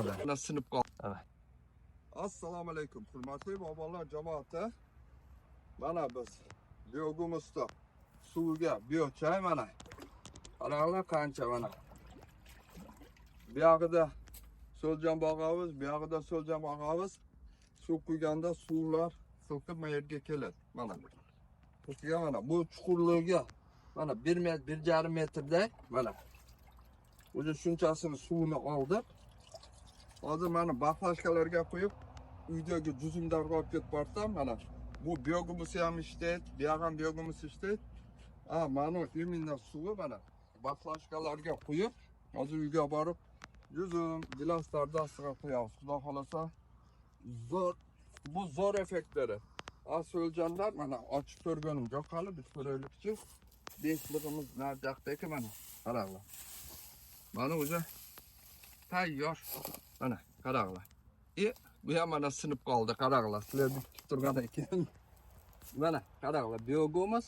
Mana sinib qoldi. Evet. Assalomu alaykum, hurmatli bobolar jamoati. Mana biz biyogumizda suvga biyochay mana. Qaranglar qancha mana. Bu yog'ida so'ljon bog'amiz, bu yog'ida so'ljon bog'amiz. Suv quyganda suvlar so'kib bu yerga keladi. Mana. Ko'rsaga mana bu chuqurligiga mana 1 metr, 1,5 metrda mana. O'zi shunchasini suvni oldik. Hozir mana baqlashkalarga qo'yib uydagi juzimlarga olib ketib borsam mana bu biyogumisi ham ishlaydi, bu ham biyogumisi ishlaydi. Mana imенно suvi mana baqlashkalarga qo'yib hozir uyga borib yuzim gilaslarni ostiga qo'yamiz. Xudo xolasa bu zo'r effektlari. So'ljonlar mana ochib ko'rganim yo'q hali, biz ko'raylikchi. Beshligimiz narjoqdagi mana qaranglar. Mana o'zi tayyor. Mana qaranglar. Bu ham mana sinib qoldi, qaranglar. Sizlarni kutib turgan ekan. Mana qaranglar, biyogumuz.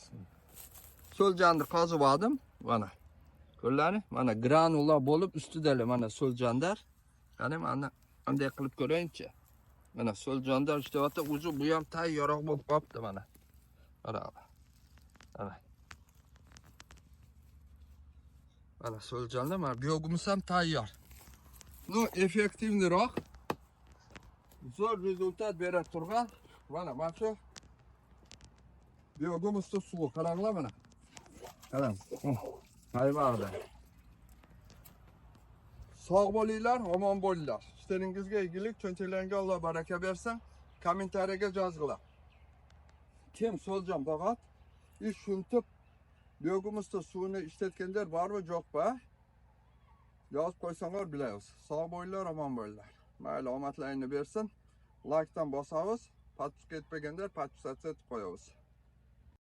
So'ljonni qozib oldim. Mana. Ko'rlaring, mana granula bo'lib ustida mana so'ljonlar. Qani mana qanday qilib ko'rayinchi. Mana so'ljonlar ishlayapti, o'zi bu ham tayyorroq bo'lib qolibdi mana. Qaranglar. Evet. Mana so'ljonlar, mana biyogumuz ham tayyor. No, effektivniroq zo'r rezultat bera turgan mana shu biyogumizda suvi qaranglar mana. Qarang. Hayvonlar. Sog' bo'linglar, omon bo'linglar. İşleringizga egilik, cho'ntaklaringga Alloh baraka bersin. Kommentariyaga yozinglar. Kim so'ljon bog'at ish shuntib biyogumizda suvni ishlatganlar bormi, yo'qmi? Yozib qo'ysanglar bilamiz. Sog' bo'linglar, omon bo'linglar. Mayli, omadlaringni bersin. Like'dan bosamiz. Podpiska etmaganlar podpisatsiya etib qo'yamiz.